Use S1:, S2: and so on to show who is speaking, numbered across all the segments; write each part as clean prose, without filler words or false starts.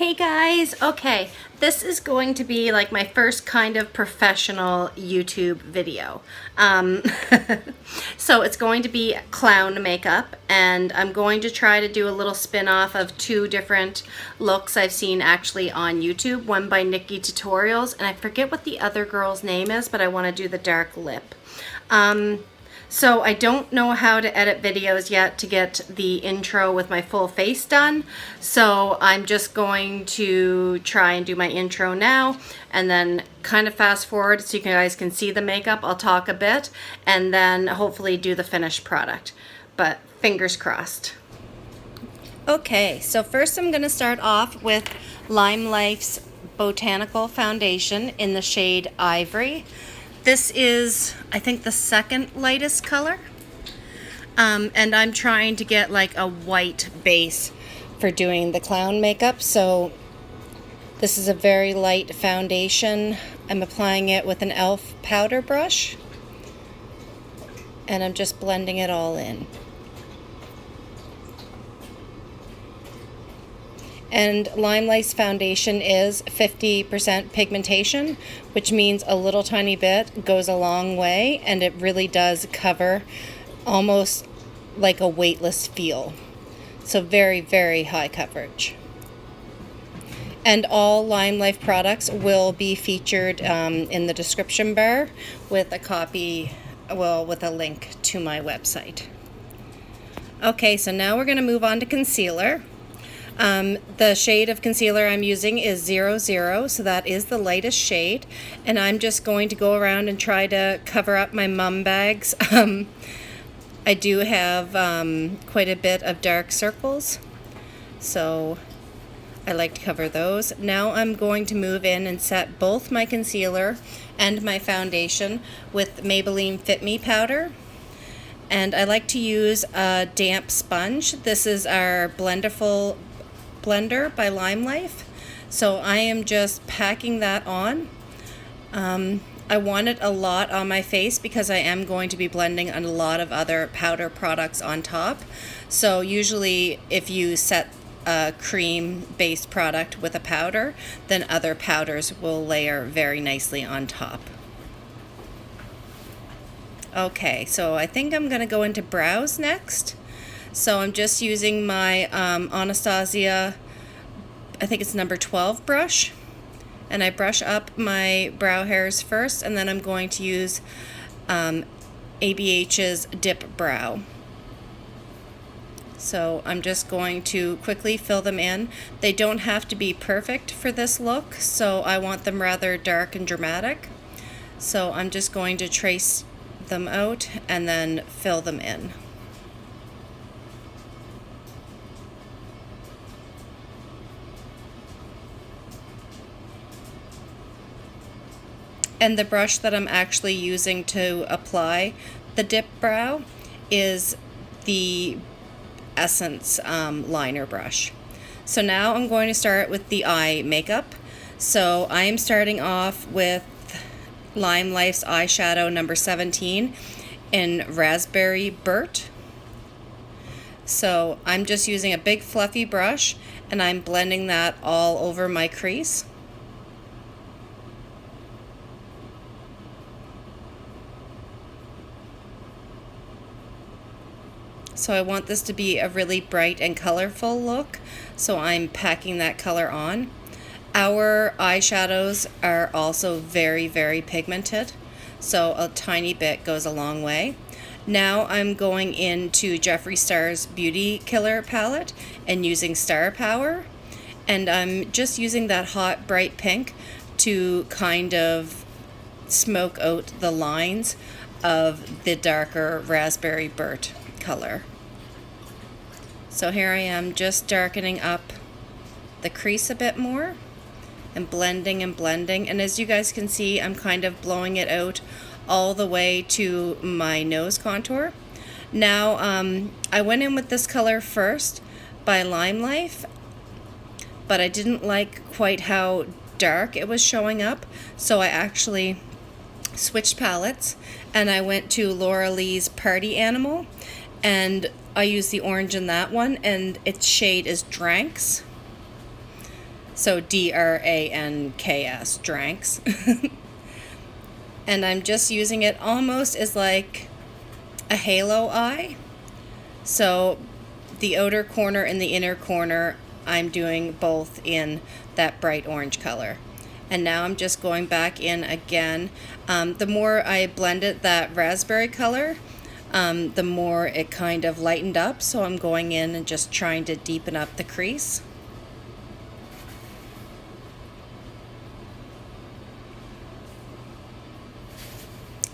S1: Hey guys, okay, this is going to be like my first kind of professional YouTube video. So it's going to be clown makeup, and I'm going to try to do a little spin-off of two different looks I've seen actually on YouTube, one by Nikki Tutorials, and I forget what the other girl's name is, but I want to do the dark lip. So I don't know how to edit videos yet to get the intro with my full face done. So I'm just going to try and do my intro now and then kind of fast forward so you guys can see the makeup. I'll talk a bit and then hopefully do the finished product. But fingers crossed. Okay, so first I'm going to start off with Lime Life's Botanical Foundation in the shade Ivory. This is, I think, the second lightest color. And I'm trying to get like a white base for doing the clown makeup. So this is a very light foundation. I'm applying it with an e.l.f. powder brush. And I'm just blending it all in. And Lime Life's foundation is 50% pigmentation, which means a little tiny bit goes a long way, and it really does cover almost like a weightless feel. So very, very high coverage. And all Lime Life products will be featured in the description bar with a copy, well, with a link to my website. Okay, so now we're going to move on to concealer. The shade of concealer I'm using is 00, so that is the lightest shade, and I'm just going to go around and try to cover up my mum bags. I do have quite a bit of dark circles, so I like to cover those. Now I'm going to move in and set both my concealer and my foundation with Maybelline Fit Me powder. And I like to use a damp sponge. This is our Blenderful blender by Lime Life. So I am just packing that on. I want it a lot on my face because I am going to be blending a lot of other powder products on top. So usually if you set a cream-based product with a powder, then other powders will layer very nicely on top. Okay, so I think I'm going to go into brows next. So I'm just using my Anastasia, I think it's number 12 brush. And I brush up my brow hairs first, and then I'm going to use ABH's Dip Brow. So I'm just going to quickly fill them in. They don't have to be perfect for this look, so I want them rather dark and dramatic. So I'm just going to trace them out and then fill them in. And the brush that I'm actually using to apply the dip brow is the Essence liner brush. So now I'm going to start with the eye makeup. So I am starting off with Lime Life's eyeshadow number 17 in Raspberry Burnt. So I'm just using a big fluffy brush and I'm blending that all over my crease. So I want this to be a really bright and colorful look, so I'm packing that color on. Our eyeshadows are also very, very pigmented, so a tiny bit goes a long way. Now I'm going into Jeffree Star's Beauty Killer palette and using Star Power, and I'm just using that hot bright pink to kind of smoke out the lines of the darker Raspberry Burnt color. So here I am just darkening up the crease a bit more and blending and blending, and as you guys can see, I'm kind of blowing it out all the way to my nose contour. Now I went in with this color first by Lime Life, but I didn't like quite how dark it was showing up, so I actually switched palettes and I went to Laura Lee's Party Animal, and I used the orange in that one, and its shade is Dranks. So DRANKS, Dranks. And I'm just using it almost as like a halo eye. So the outer corner and the inner corner, I'm doing both in that bright orange color. And now I'm just going back in again. The more I blended that raspberry color, the more it kind of lightened up. So I'm going in and just trying to deepen up the crease.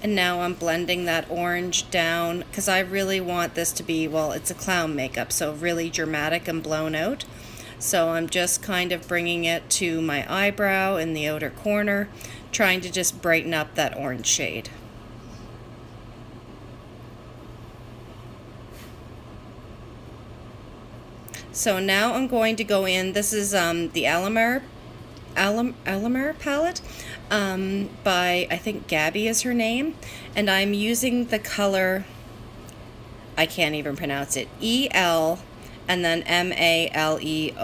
S1: And now I'm blending that orange down because I really want this to be, well, it's a clown makeup, so really dramatic and blown out. So I'm just kind of bringing it to my eyebrow in the outer corner, trying to just brighten up that orange shade. So now I'm going to go in, this is the Alamar palette by, I think Gabby is her name, and I'm using the color, I can't even pronounce it, EL and then MALEOCON.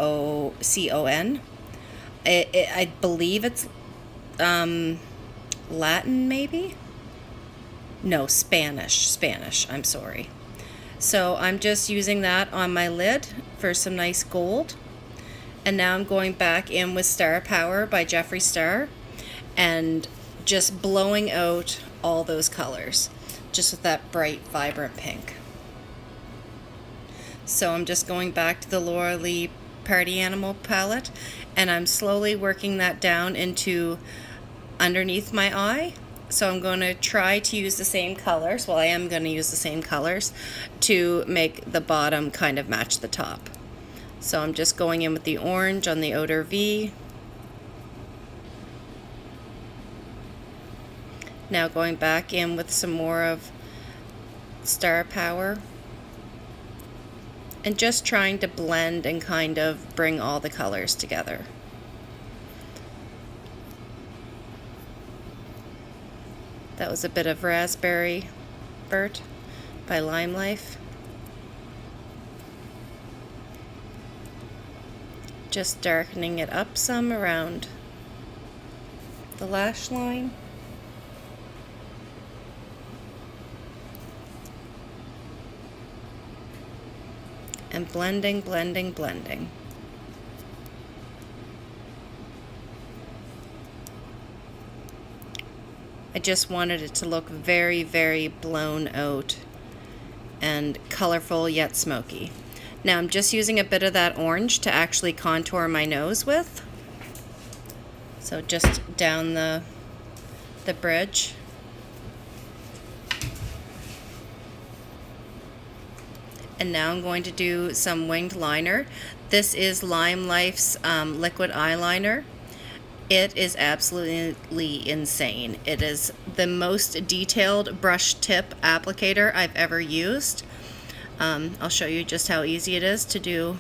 S1: I believe it's Latin, maybe? No, Spanish, I'm sorry. So I'm just using that on my lid for some nice gold. And now I'm going back in with Star Power by Jeffree Star and just blowing out all those colors, just with that bright, vibrant pink. So I'm just going back to the Laura Lee Party Animal palette, and I'm slowly working that down into underneath my eye. So I'm going to try to use the same colors, well, I am going to use the same colors to make the bottom kind of match the top. So I'm just going in with the orange on the outer V. Now going back in with some more of Star Power. And just trying to blend and kind of bring all the colors together. That was a bit of Raspberry Burt by Lime Life. Just darkening it up some around the lash line. And blending, blending, blending. I just wanted it to look very, very blown out and colorful yet smoky. Now I'm just using a bit of that orange to actually contour my nose with. So just down the bridge. And now I'm going to do some winged liner. This is Lime Life's liquid eyeliner. It is absolutely insane. It is the most detailed brush tip applicator I've ever used. I'll show you just how easy it is to do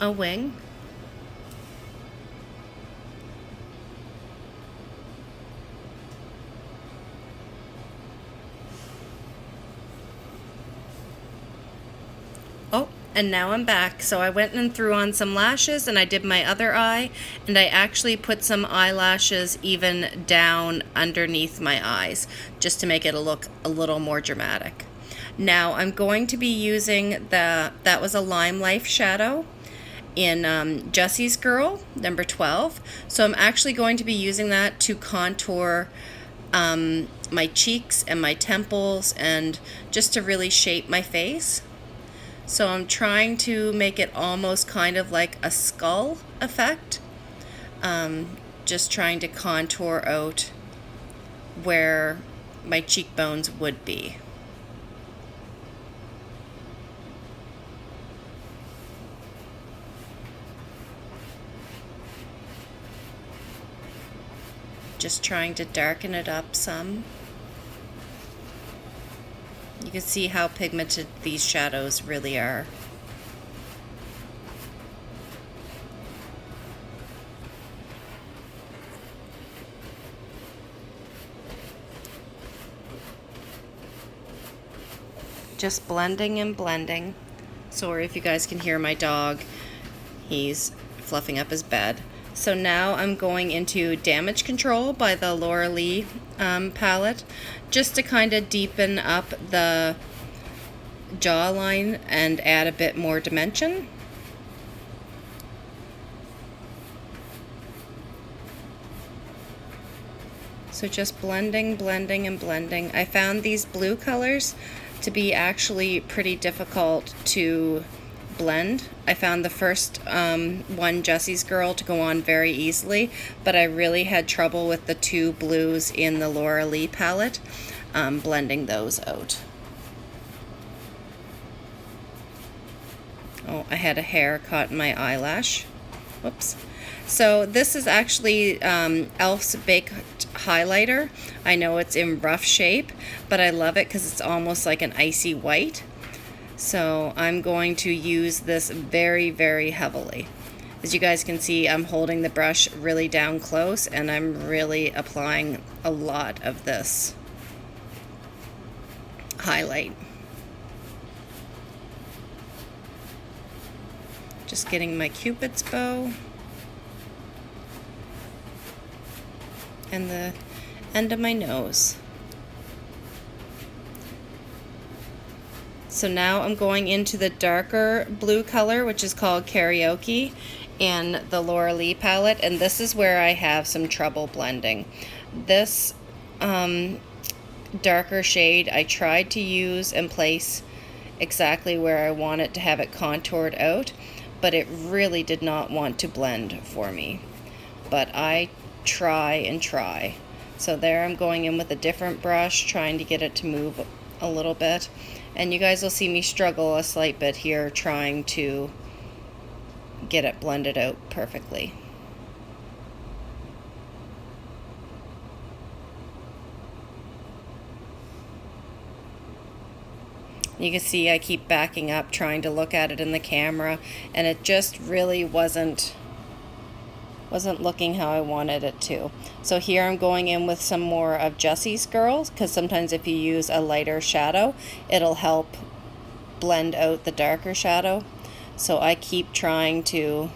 S1: a wing. Oh, and now I'm back. So I went and threw on some lashes and I did my other eye, and I actually put some eyelashes even down underneath my eyes just to make it look a little more dramatic. Now I'm going to be using that was a Lime Life shadow in Jessie's Girl, number 12. So I'm actually going to be using that to contour my cheeks and my temples and just to really shape my face. So I'm trying to make it almost kind of like a skull effect. Just trying to contour out where my cheekbones would be. Just trying to darken it up some. You can see how pigmented these shadows really are. Just blending and blending. Sorry if you guys can hear my dog. He's fluffing up his bed. So now I'm going into Damage Control by the Laura Lee palette, just to kind of deepen up the jawline and add a bit more dimension. So just blending, blending, and blending. I found these blue colors to be actually pretty difficult to blend. I found the first one, Jesse's Girl, to go on very easily, but I really had trouble with the two blues in the Laura Lee palette, blending those out. Oh, I had a hair caught in my eyelash. Whoops. So this is actually e.l.f.'s Baked Highlighter. I know it's in rough shape, but I love it because it's almost like an icy white. So I'm going to use this very, very heavily. As you guys can see, I'm holding the brush really down close, and I'm really applying a lot of this highlight. Just getting my Cupid's bow and the end of my nose. So now I'm going into the darker blue color, which is called Karaoke, in the Laura Lee palette, and this is where I have some trouble blending. This darker shade I tried to use and place exactly where I want it to have it contoured out, but it really did not want to blend for me. But I try and try. So there I'm going in with a different brush, trying to get it to move a little bit. And you guys will see me struggle a slight bit here trying to get it blended out perfectly. You can see I keep backing up trying to look at it in the camera, and it just really wasn't looking how I wanted it to. So here I'm going in with some more of Jesse's Girl, because sometimes if you use a lighter shadow, it'll help blend out the darker shadow. So I keep trying to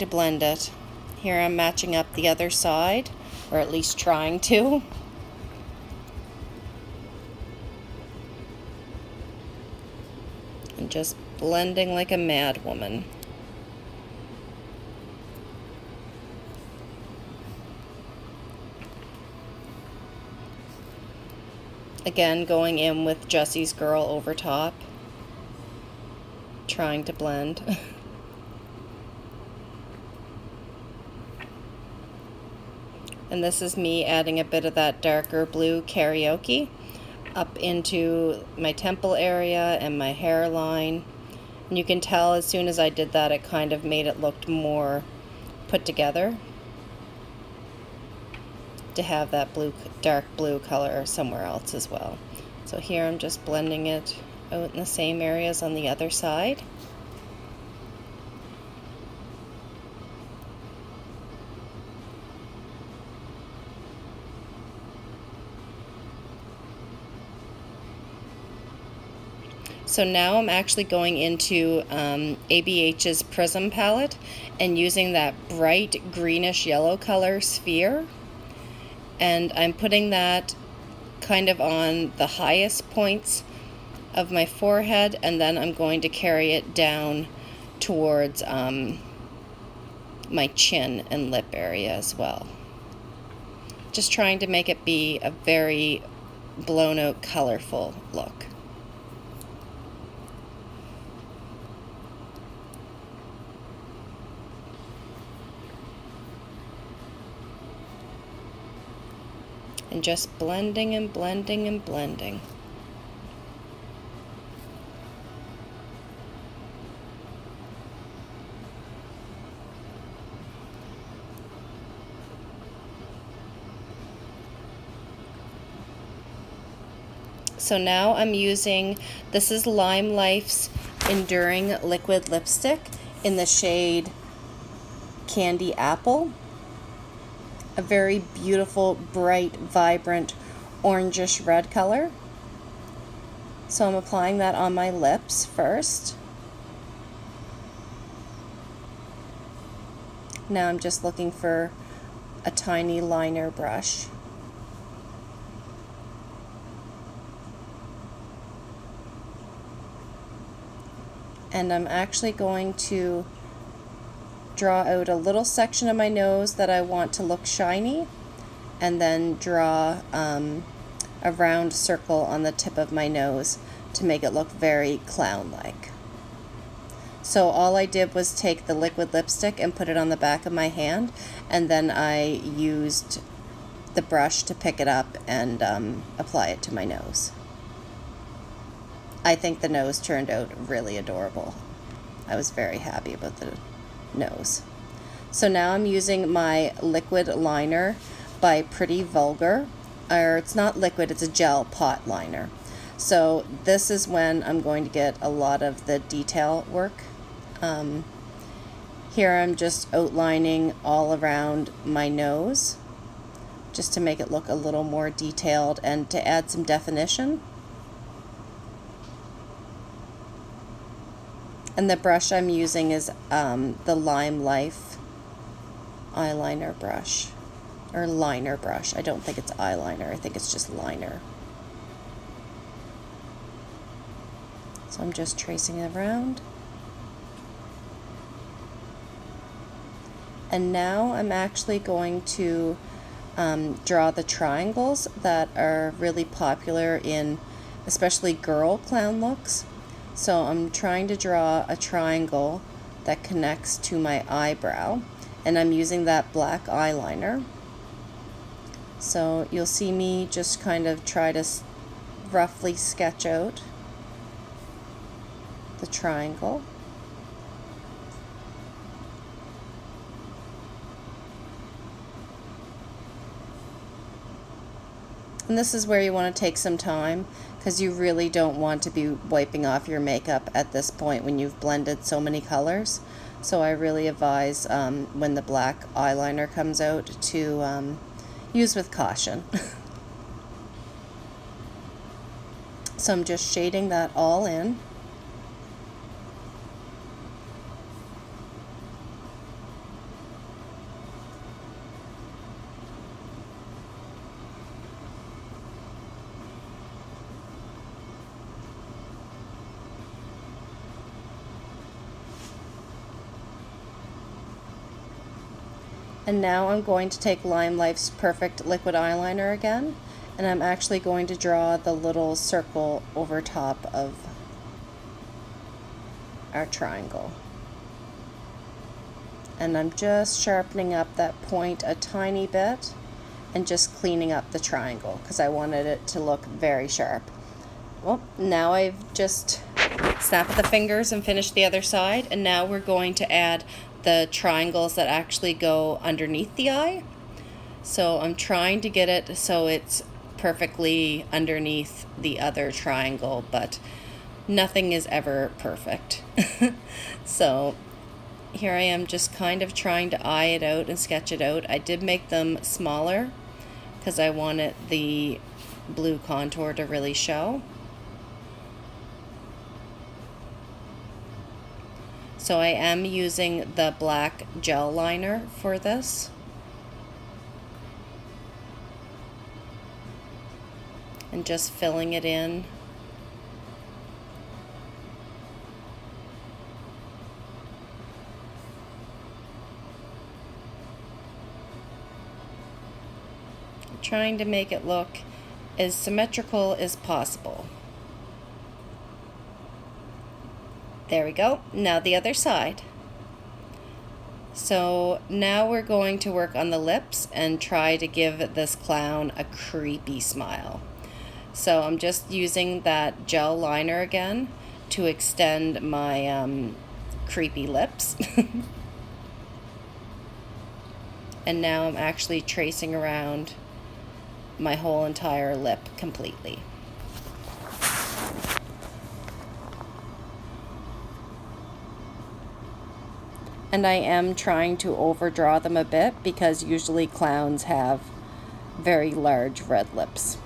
S1: blend it. Here I'm matching up the other side, or at least trying to. And just blending like a mad woman. Again, going in with Jesse's Girl over top, trying to blend. And this is me adding a bit of that darker blue Karaoke up into my temple area and my hairline. And you can tell as soon as I did that, it kind of made it look more put together, to have that blue, dark blue color somewhere else as well. So here I'm just blending it out in the same areas on the other side. So now I'm actually going into ABH's Prism palette and using that bright greenish yellow color sphere. And I'm putting that kind of on the highest points of my forehead, and then I'm going to carry it down towards my chin and lip area as well. Just trying to make it be a very blown out, colorful look. And just blending and blending and blending. So now I'm using, this is Lime Life's Enduring Liquid Lipstick in the shade Candy Apple. A very beautiful, bright, vibrant, orangish red color. So I'm applying that on my lips first. Now I'm just looking for a tiny liner brush. And I'm actually going to draw out a little section of my nose that I want to look shiny, and then draw a round circle on the tip of my nose to make it look very clown-like. So all I did was take the liquid lipstick and put it on the back of my hand, and then I used the brush to pick it up and apply it to my nose. I think the nose turned out really adorable. I was very happy about the nose. So now I'm using my liquid liner by Pretty Vulgar, or it's not liquid, it's a gel pot liner. So this is when I'm going to get a lot of the detail work. Here I'm just outlining all around my nose, just to make it look a little more detailed and to add some definition. And the brush I'm using is the Lime Life eyeliner brush, or liner brush. I don't think it's eyeliner, I think it's just liner. So I'm just tracing it around. And now I'm actually going to draw the triangles that are really popular in especially girl clown looks. So I'm trying to draw a triangle that connects to my eyebrow, and I'm using that black eyeliner. So you'll see me just kind of try to roughly sketch out the triangle. And this is where you want to take some time, because you really don't want to be wiping off your makeup at this point when you've blended so many colors. So I really advise when the black eyeliner comes out to use with caution. So I'm just shading that all in. And now I'm going to take Lime Life's Perfect Liquid Eyeliner again, and I'm actually going to draw the little circle over top of our triangle. And I'm just sharpening up that point a tiny bit and just cleaning up the triangle because I wanted it to look very sharp. Well, now I've just snapped the fingers and finished the other side, and now we're going to add the triangles that actually go underneath the eye. So I'm trying to get it so it's perfectly underneath the other triangle, but nothing is ever perfect. So here I am just kind of trying to eye it out and sketch it out. I did make them smaller because I wanted the blue contour to really show. So I am using the black gel liner for this. And just filling it in. Trying to make it look as symmetrical as possible. There we go. Now the other side. So now we're going to work on the lips and try to give this clown a creepy smile. So I'm just using that gel liner again to extend my creepy lips. And now I'm actually tracing around my whole entire lip completely. And I am trying to overdraw them a bit because usually clowns have very large red lips.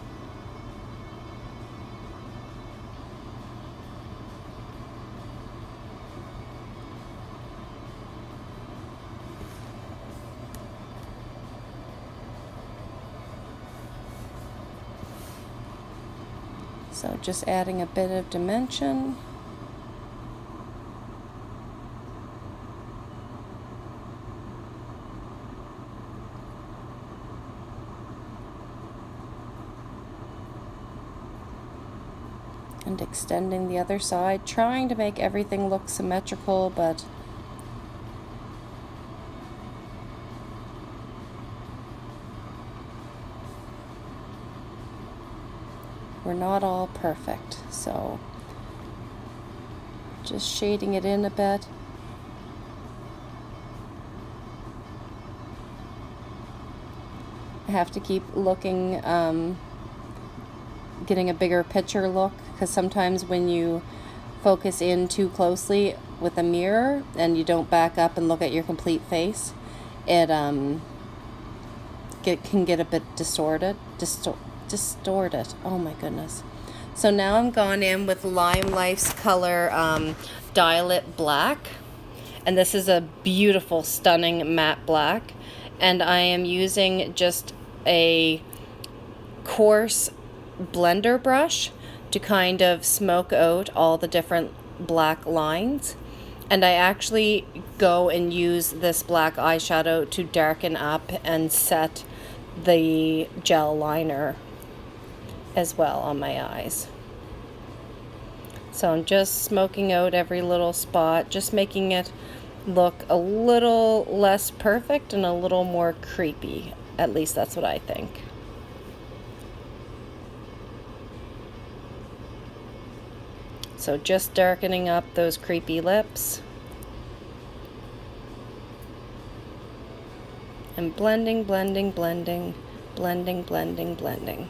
S1: So just adding a bit of dimension. And extending the other side, trying to make everything look symmetrical, but we're not all perfect. So just shading it in a bit. I have to keep looking, getting a bigger picture look, because sometimes when you focus in too closely with a mirror and you don't back up and look at your complete face, it can get a bit distorted. Oh my goodness. So now I'm gone in with Lime Life's color Dial It Black, and this is a beautiful, stunning matte black, and I am using just a coarse blender brush to kind of smoke out all the different black lines. And I actually go and use this black eyeshadow to darken up and set the gel liner as well on my eyes. So I'm just smoking out every little spot, just making it look a little less perfect and a little more creepy. At least that's what I think. So just darkening up those creepy lips. And blending, blending, blending, blending, blending, blending.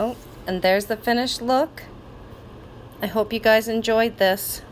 S1: Oh, and there's the finished look. I hope you guys enjoyed this.